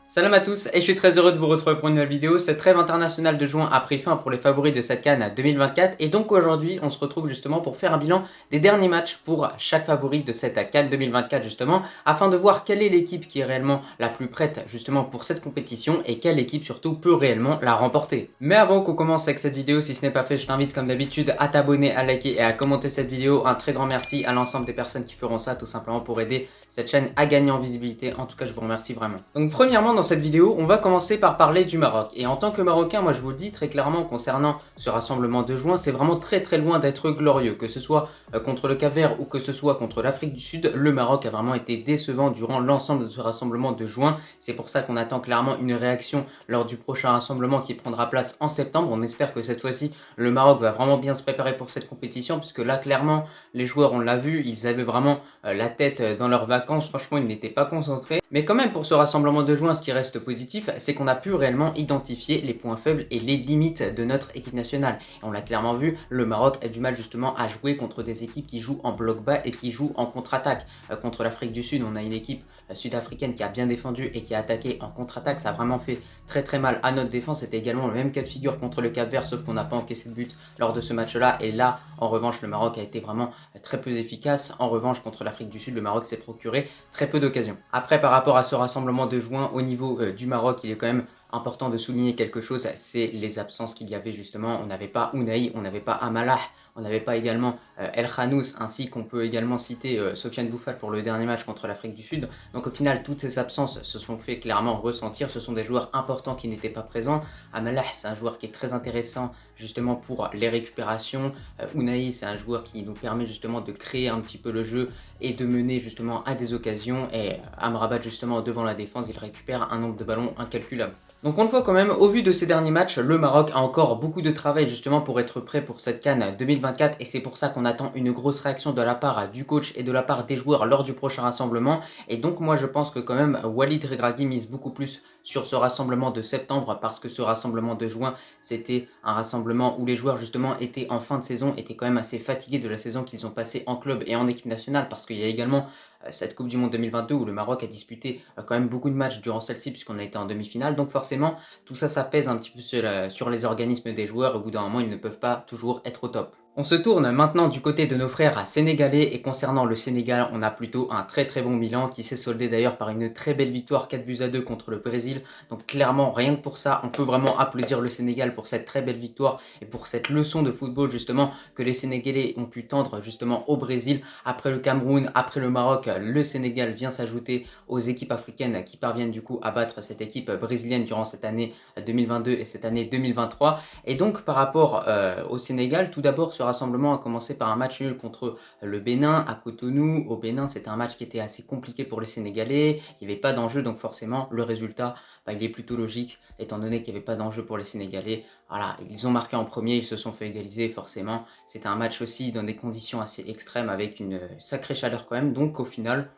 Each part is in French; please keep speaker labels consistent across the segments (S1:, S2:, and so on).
S1: Salam à tous et je suis très heureux de vous retrouver pour une nouvelle vidéo. Cette trêve internationale de juin a pris fin pour les favoris de cette CAN 2024 et donc aujourd'hui on se retrouve justement pour faire un bilan des derniers matchs pour chaque favori de cette CAN 2024 justement afin de voir quelle est l'équipe qui est réellement la plus prête justement pour cette compétition et quelle équipe surtout peut réellement la remporter. Mais avant qu'on commence avec cette vidéo, si ce n'est pas fait, je t'invite comme d'habitude à t'abonner, à liker et à commenter cette vidéo. Un très grand merci à l'ensemble des personnes qui feront ça tout simplement pour aider cette chaîne à gagner en visibilité. En tout cas je vous remercie vraiment. Donc premièrement dans cette vidéo, on va commencer par parler du Maroc. Et en tant que Marocain, moi je vous le dis très clairement concernant ce rassemblement de juin, c'est vraiment très loin d'être glorieux. Que ce soit contre le Cap-Vert ou que ce soit contre l'Afrique du Sud, le Maroc a vraiment été décevant durant l'ensemble de ce rassemblement de juin. C'est pour ça qu'on attend clairement une réaction lors du prochain rassemblement qui prendra place en septembre. On espère que cette fois-ci, le Maroc va vraiment bien se préparer pour cette compétition, puisque là clairement, les joueurs, on l'a vu, ils avaient vraiment la tête dans leurs vacances. Franchement, ils n'étaient pas concentrés. Mais quand même, pour ce rassemblement de juin, ce qui reste positif, c'est qu'on a pu réellement identifier les points faibles et les limites de notre équipe nationale. Et on l'a clairement vu, le Maroc a du mal justement à jouer contre des équipes qui jouent en bloc bas et qui jouent en contre-attaque. Contre l'Afrique du Sud, on a une équipe sud-africaine qui a bien défendu et qui a attaqué en contre-attaque. Ça a vraiment fait très mal à notre défense. C'était également le même cas de figure contre le Cap-Vert, sauf qu'on n'a pas encaissé de but lors de ce match-là. Et là, en revanche, le Maroc a été vraiment très peu efficace. En revanche, contre l'Afrique du Sud, le Maroc s'est procuré très peu d'occasions. Après, par rapport à ce rassemblement de juin, au niveau du Maroc, il est quand même important de souligner quelque chose, c'est les absences qu'il y avait justement. On n'avait pas Ounahi, on n'avait pas Amalah, on n'avait pas également El Khanous, ainsi qu'on peut également citer Sofiane Bouffal pour le dernier match contre l'Afrique du Sud. Donc au final, toutes ces absences se sont fait clairement ressentir. Ce sont des joueurs importants qui n'étaient pas présents. Amalah, c'est un joueur qui est très intéressant justement pour les récupérations. Ounahi, c'est un joueur qui nous permet justement de créer un petit peu le jeu et de mener justement à des occasions. Et Amrabat justement devant la défense, il récupère un nombre de ballons incalculable. Donc on le voit quand même, au vu de ces derniers matchs, le Maroc a encore beaucoup de travail justement pour être prêt pour cette CAN 2024 et c'est pour ça qu'on attend une grosse réaction de la part du coach et de la part des joueurs lors du prochain rassemblement. Et donc moi je pense que quand même Walid Regragui mise beaucoup plus sur ce rassemblement de septembre parce que ce rassemblement de juin c'était un rassemblement où les joueurs justement étaient en fin de saison, étaient quand même assez fatigués de la saison qu'ils ont passée en club et en équipe nationale parce qu'il y a également cette Coupe du Monde 2022 où le Maroc a disputé quand même beaucoup de matchs durant celle-ci puisqu'on a été en demi-finale. Donc forcément, tout ça, ça pèse un petit peu sur les organismes des joueurs. Au bout d'un moment, ils ne peuvent pas toujours être au top. On se tourne maintenant du côté de nos frères sénégalais et concernant le Sénégal, on a plutôt un très bon bilan qui s'est soldé d'ailleurs par une très belle victoire 4-2 contre le Brésil. Donc clairement, rien que pour ça, on peut vraiment applaudir le Sénégal pour cette très belle victoire et pour cette leçon de football justement que les Sénégalais ont pu tendre justement au Brésil. Après le Cameroun, après le Maroc, le Sénégal vient s'ajouter aux équipes africaines qui parviennent du coup à battre cette équipe brésilienne durant cette année 2022 et cette année 2023. Et donc par rapport au Sénégal, tout d'abord ce rassemblement a commencé par un match nul contre le Bénin à Cotonou. Au Bénin, c'était un match qui était assez compliqué pour les Sénégalais, il n'y avait pas d'enjeu, donc forcément le résultat il est plutôt logique étant donné qu'il n'y avait pas d'enjeu pour les Sénégalais. Voilà, ils ont marqué en premier, ils se sont fait égaliser forcément. C'était un match aussi dans des conditions assez extrêmes avec une sacrée chaleur quand même, donc au final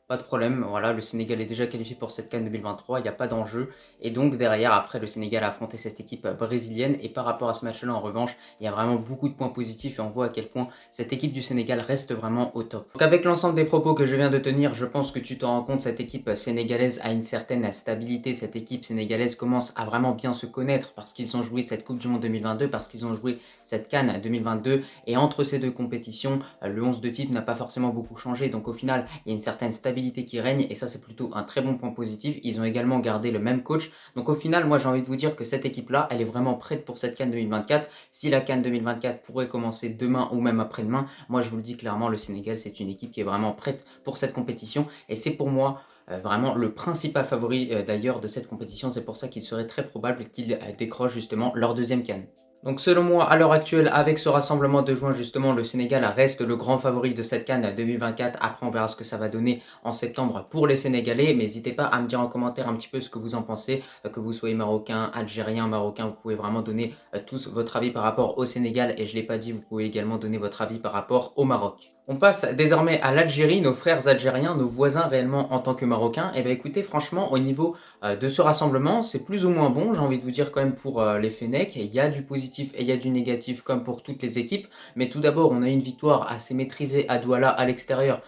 S1: pas de problème, voilà, le Sénégal est déjà qualifié pour cette CAN 2023, il n'y a pas d'enjeu. Et donc derrière, après, le Sénégal a affronté cette équipe brésilienne. Et par rapport à ce match-là, en revanche, il y a vraiment beaucoup de points positifs et on voit à quel point cette équipe du Sénégal reste vraiment au top. Donc avec l'ensemble des propos que je viens de tenir, je pense que tu t'en rends compte, cette équipe sénégalaise a une certaine stabilité. Cette équipe sénégalaise commence à vraiment bien se connaître parce qu'ils ont joué cette Coupe du Monde 2022, parce qu'ils ont joué cette CAN 2022. Et entre ces deux compétitions, le 11 de type n'a pas forcément beaucoup changé. Donc au final, il y a une certaine stabilité qui règne et ça c'est plutôt un très bon point positif. Ils ont également gardé le même coach. Donc au final, moi j'ai envie de vous dire que cette équipe-là, elle est vraiment prête pour cette CAN 2024. Si la CAN 2024 pourrait commencer demain ou même après-demain, moi je vous le dis clairement, le Sénégal c'est une équipe qui est vraiment prête pour cette compétition et c'est pour moi vraiment le principal favori d'ailleurs de cette compétition. C'est pour ça qu'il serait très probable qu'ils décrochent justement leur deuxième CAN. Donc selon moi, à l'heure actuelle, avec ce rassemblement de juin, justement, le Sénégal reste le grand favori de cette CAN 2024. Après, on verra ce que ça va donner en septembre pour les Sénégalais. Mais n'hésitez pas à me dire en commentaire un petit peu ce que vous en pensez. Que vous soyez marocain, algérien, marocain, vous pouvez vraiment donner tous votre avis par rapport au Sénégal. Et je ne l'ai pas dit, vous pouvez également donner votre avis par rapport au Maroc. On passe désormais à l'Algérie, nos frères algériens, nos voisins réellement en tant que Marocains. Et bien écoutez, franchement, au niveau de ce rassemblement, c'est plus ou moins bon, j'ai envie de vous dire quand même pour les Fennecs. Il y a du positif et il y a du négatif comme pour toutes les équipes. Mais tout d'abord, on a une victoire assez maîtrisée à Douala à l'extérieur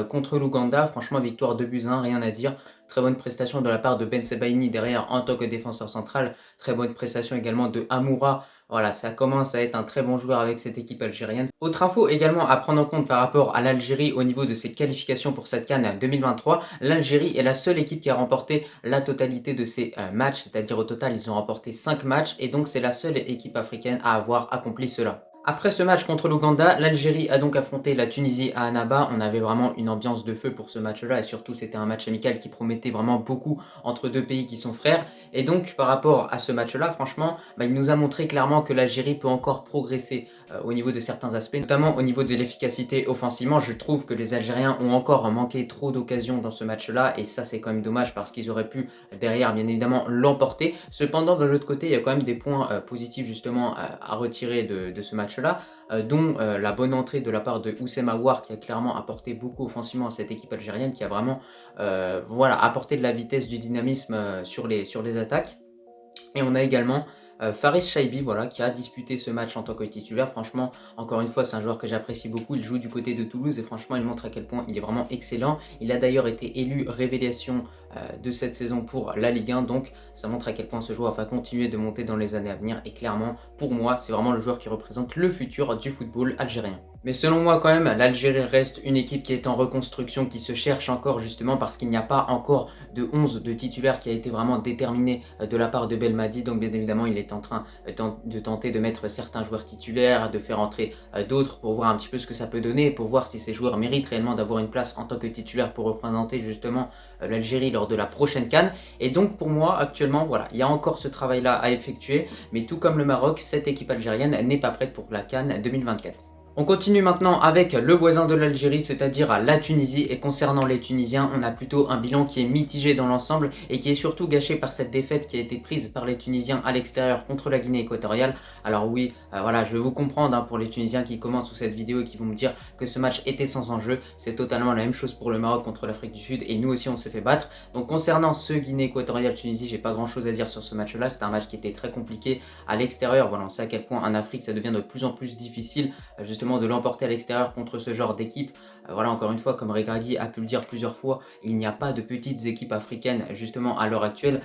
S1: contre l'Ouganda. Franchement, victoire 2-1, rien à dire. Très bonne prestation de la part de Ben Sebaini derrière en tant que défenseur central. Très bonne prestation également de Amoura. Voilà, ça commence à être un très bon joueur avec cette équipe algérienne. Autre info également à prendre en compte par rapport à l'Algérie au niveau de ses qualifications pour cette CAN 2023, l'Algérie est la seule équipe qui a remporté la totalité de ses matchs, c'est-à-dire au total ils ont remporté 5 matchs et donc c'est la seule équipe africaine à avoir accompli cela. Après ce match contre l'Ouganda, l'Algérie a donc affronté la Tunisie à Annaba. On avait vraiment une ambiance de feu pour ce match-là et surtout c'était un match amical qui promettait vraiment beaucoup entre deux pays qui sont frères. Et donc par rapport à ce match-là, franchement, il nous a montré clairement que l'Algérie peut encore progresser au niveau de certains aspects, notamment au niveau de l'efficacité offensivement. Je trouve que les Algériens ont encore manqué trop d'occasions dans ce match-là et ça c'est quand même dommage parce qu'ils auraient pu derrière bien évidemment l'emporter. Cependant de l'autre côté, il y a quand même des points positifs justement à retirer de ce match-là, dont la bonne entrée de la part de Houssem Aouar qui a clairement apporté beaucoup offensivement à cette équipe algérienne, qui a vraiment voilà, apporté de la vitesse, du dynamisme sur les attaques. Et on a également Faris Chaibi, voilà, qui a disputé ce match en tant que titulaire. Franchement, encore une fois, c'est un joueur que j'apprécie beaucoup. Il joue du côté de Toulouse et franchement, il montre à quel point il est vraiment excellent. Il a d'ailleurs été élu révélation de cette saison pour la Ligue 1. Donc, ça montre à quel point ce joueur va continuer de monter dans les années à venir. Et clairement, pour moi, c'est vraiment le joueur qui représente le futur du football algérien. Mais selon moi quand même, l'Algérie reste une équipe qui est en reconstruction, qui se cherche encore justement parce qu'il n'y a pas encore de 11 de titulaire qui a été vraiment déterminé de la part de Belmadi. Donc bien évidemment, il est en train de tenter de mettre certains joueurs titulaires, de faire entrer d'autres pour voir un petit peu ce que ça peut donner, pour voir si ces joueurs méritent réellement d'avoir une place en tant que titulaire pour représenter justement l'Algérie lors de la prochaine CAN. Et donc pour moi actuellement, voilà, il y a encore ce travail-là à effectuer, mais tout comme le Maroc, cette équipe algérienne n'est pas prête pour la CAN 2024. On continue maintenant avec le voisin de l'Algérie, c'est-à-dire la Tunisie. Et concernant les Tunisiens, on a plutôt un bilan qui est mitigé dans l'ensemble et qui est surtout gâché par cette défaite qui a été prise par les Tunisiens à l'extérieur contre la Guinée équatoriale. Alors oui, voilà, je vais vous comprendre pour les Tunisiens qui commentent sous cette vidéo et qui vont me dire que ce match était sans enjeu. C'est totalement la même chose pour le Maroc contre l'Afrique du Sud et nous aussi on s'est fait battre. Donc concernant ce Guinée équatoriale-Tunisie, j'ai pas grand-chose à dire sur ce match-là. C'était un match qui était très compliqué à l'extérieur. Voilà, on sait à quel point en Afrique ça devient de plus en plus difficile justement de l'emporter à l'extérieur contre ce genre d'équipe. Voilà, encore une fois, comme Regragui a pu le dire plusieurs fois, il n'y a pas de petites équipes africaines justement à l'heure actuelle.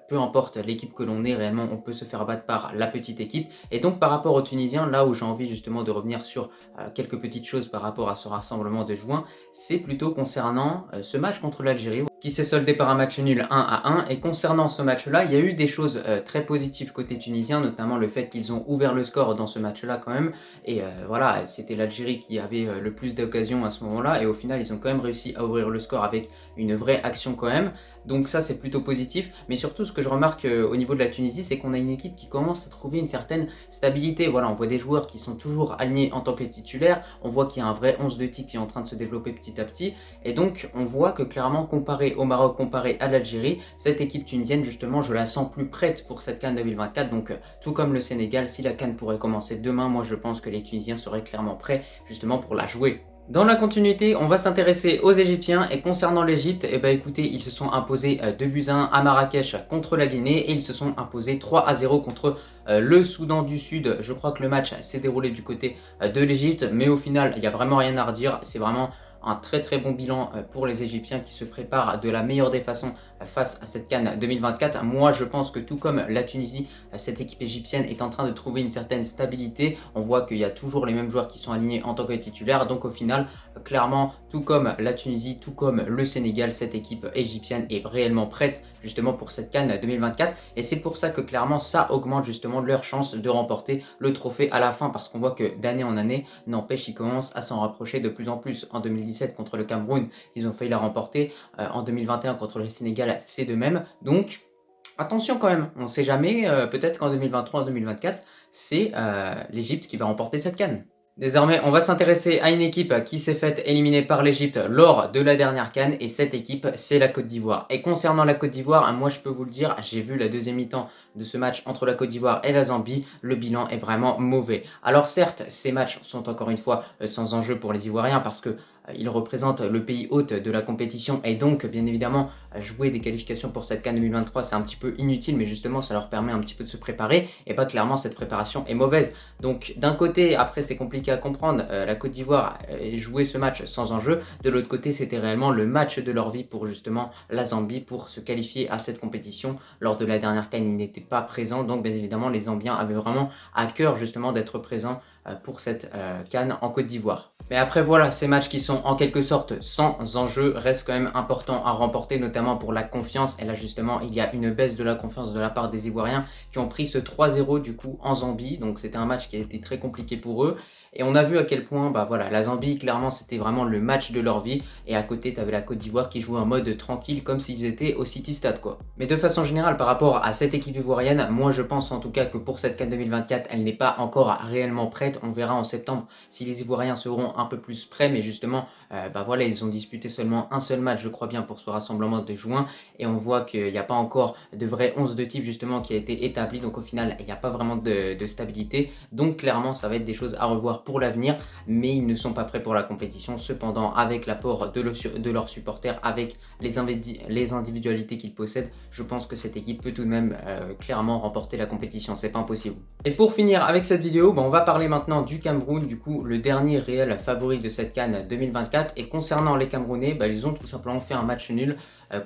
S1: Peu importe l'équipe que l'on est, réellement on peut se faire battre par la petite équipe. Et donc par rapport aux Tunisiens, là où j'ai envie justement de revenir sur quelques petites choses par rapport à ce rassemblement de juin, c'est plutôt concernant ce match contre l'Algérie qui s'est soldé par un match nul 1-1. Et concernant ce match-là, il y a eu des choses très positives côté tunisien, notamment le fait qu'ils ont ouvert le score dans ce match-là quand même. Et voilà, c'était l'Algérie qui avait le plus d'occasions à ce moment-là. Et au final, ils ont quand même réussi à ouvrir le score avec une vraie action quand même. Donc ça, c'est plutôt positif. Mais surtout, ce que je remarque au niveau de la Tunisie, c'est qu'on a une équipe qui commence à trouver une certaine stabilité. Voilà, on voit des joueurs qui sont toujours alignés en tant que titulaires. On voit qu'il y a un vrai 11 de type qui est en train de se développer petit à petit. Et donc, on voit que clairement, comparé au Maroc, comparé à l'Algérie, cette équipe tunisienne, justement, je la sens plus prête pour cette CAN 2024. Donc, tout comme le Sénégal, si la CAN pourrait commencer demain, moi, je pense que les Tunisiens seraient clairement prêts, justement, pour la jouer. Dans la continuité, on va s'intéresser aux Égyptiens et concernant l'Égypte, écoutez, ils se sont imposés 2-1 à Marrakech contre la Guinée et ils se sont imposés 3-0 contre le Soudan du Sud. Je crois que le match s'est déroulé du côté de l'Égypte, mais au final, il n'y a vraiment rien à redire. C'est vraiment un très très bon bilan pour les Égyptiens qui se préparent de la meilleure des façons face à cette CAN 2024. Moi je pense que tout comme la Tunisie, cette équipe égyptienne est en train de trouver une certaine stabilité. On voit qu'il y a toujours les mêmes joueurs qui sont alignés en tant que titulaires. Donc au final, clairement, tout comme la Tunisie, tout comme le Sénégal, cette équipe égyptienne est réellement prête justement pour cette CAN 2024. Et c'est pour ça que clairement ça augmente justement leur chance de remporter le trophée à la fin, parce qu'on voit que d'année en année, n'empêche, ils commencent à s'en rapprocher de plus en plus. En 2017 contre le Cameroun, ils ont failli la remporter. En 2021 contre le Sénégal, c'est de même. Donc attention quand même, on ne sait jamais, peut-être qu'en 2023, en 2024, c'est l'Égypte qui va remporter cette CAN. Désormais, on va s'intéresser à une équipe qui s'est faite éliminer par l'Égypte lors de la dernière CAN, et cette équipe, c'est la Côte d'Ivoire. Et concernant la Côte d'Ivoire, moi je peux vous le dire, j'ai vu la deuxième mi-temps de ce match entre la Côte d'Ivoire et la Zambie, le bilan est vraiment mauvais. Alors certes, ces matchs sont encore une fois sans enjeu pour les Ivoiriens parce que ils représentent le pays hôte de la compétition et donc bien évidemment jouer des qualifications pour cette CAN 2023 c'est un petit peu inutile, mais justement ça leur permet un petit peu de se préparer et pas clairement cette préparation est mauvaise. Donc d'un côté, après c'est compliqué à comprendre, la Côte d'Ivoire jouait ce match sans enjeu, de l'autre côté c'était réellement le match de leur vie pour justement la Zambie pour se qualifier à cette compétition. Lors de la dernière CAN ils n'étaient pas présents, donc bien évidemment les Zambiens avaient vraiment à cœur justement d'être présents pour cette CAN en Côte d'Ivoire. Mais après voilà, ces matchs qui sont en quelque sorte sans enjeu restent quand même importants à remporter, notamment pour la confiance. Et là justement, il y a une baisse de la confiance de la part des Ivoiriens qui ont pris ce 3-0 du coup en Zambie. Donc c'était un match qui a été très compliqué pour eux. Et on a vu à quel point voilà, la Zambie, clairement, c'était vraiment le match de leur vie. Et à côté, tu avais la Côte d'Ivoire qui jouait en mode tranquille, comme s'ils étaient au City Stade, quoi. Mais de façon générale, par rapport à cette équipe ivoirienne, moi je pense en tout cas que pour cette CAN 2024, elle n'est pas encore réellement prête. On verra en septembre si les Ivoiriens seront un peu plus prêts. Mais justement, voilà, ils ont disputé seulement un seul match, je crois bien, pour ce rassemblement de juin. Et on voit qu'il n'y a pas encore de vrai 11 de type, justement, qui a été établi. Donc au final, il n'y a pas vraiment de stabilité. Donc clairement, ça va être des choses à revoir pour l'avenir, mais ils ne sont pas prêts pour la compétition. Cependant, avec l'apport de leurs supporters, avec les individualités qu'ils possèdent, je pense que cette équipe peut tout de même clairement remporter la compétition, c'est pas impossible. Et pour finir avec cette vidéo, on va parler maintenant du Cameroun, du coup le dernier réel favori de cette CAN 2024. Et concernant les Camerounais, ils ont tout simplement fait un match nul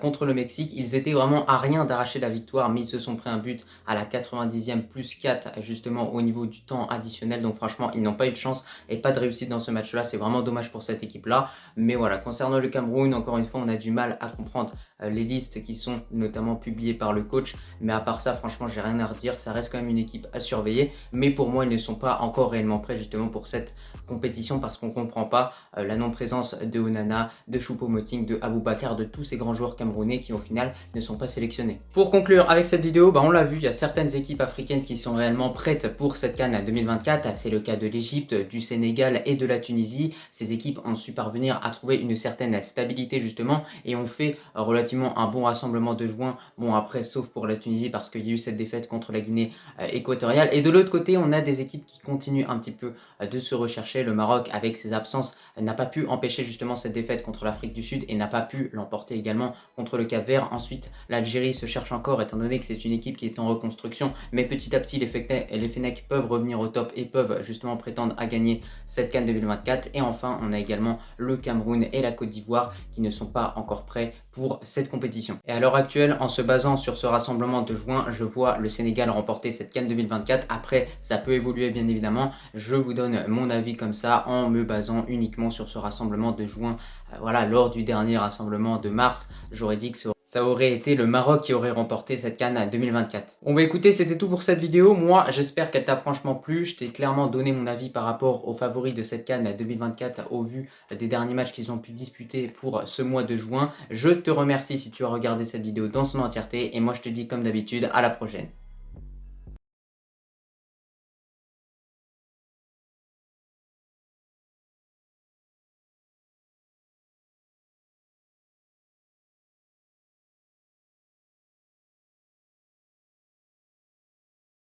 S1: contre le Mexique. Ils étaient vraiment à rien d'arracher la victoire, mais ils se sont pris un but à la 90e plus 4 justement au niveau du temps additionnel. Donc franchement, ils n'ont pas eu de chance et pas de réussite dans ce match-là. C'est vraiment dommage pour cette équipe-là. Mais voilà, concernant le Cameroun, encore une fois, on a du mal à comprendre les listes qui sont notamment publiées par le coach. Mais à part ça, franchement, j'ai rien à redire. Ça reste quand même une équipe à surveiller. Mais pour moi, ils ne sont pas encore réellement prêts justement pour cette compétition parce qu'on ne comprend pas la non-présence de Onana, de Choupo-Moting, de Aboubakar, de tous ces grands joueurs camerounais qui au final ne sont pas sélectionnés. Pour conclure avec cette vidéo, on l'a vu, il y a certaines équipes africaines qui sont réellement prêtes pour cette CAN 2024. C'est le cas de l'Égypte, du Sénégal et de la Tunisie. Ces équipes ont su parvenir à trouver une certaine stabilité justement et ont fait relativement un bon rassemblement de juin. Bon après, sauf pour la Tunisie parce qu'il y a eu cette défaite contre la Guinée équatoriale. Et de l'autre côté, on a des équipes qui continuent un petit peu de se rechercher. Le Maroc, avec ses absences, n'a pas pu empêcher justement cette défaite contre l'Afrique du Sud et n'a pas pu l'emporter également contre le Cap-Vert. Ensuite, l'Algérie se cherche encore étant donné que c'est une équipe qui est en reconstruction. Mais petit à petit, les Fennecs peuvent revenir au top et peuvent justement prétendre à gagner cette CAN 2024. Et enfin, on a également le Cameroun et la Côte d'Ivoire qui ne sont pas encore prêts pour cette compétition. Et à l'heure actuelle, en se basant sur ce rassemblement de juin, je vois le Sénégal remporter cette CAN 2024. Après, ça peut évoluer bien évidemment. Je vous donne mon avis comme ça en me basant uniquement sur ce rassemblement de juin. Voilà, lors du dernier rassemblement de mars, j'aurais dit que ça aurait été le Maroc qui aurait remporté cette CAN 2024. Bon écoutez, c'était tout pour cette vidéo. Moi, j'espère qu'elle t'a franchement plu. Je t'ai clairement donné mon avis par rapport aux favoris de cette CAN 2024 au vu des derniers matchs qu'ils ont pu disputer pour ce mois de juin. Je te remercie si tu as regardé cette vidéo dans son entièreté et moi je te dis comme d'habitude à la prochaine.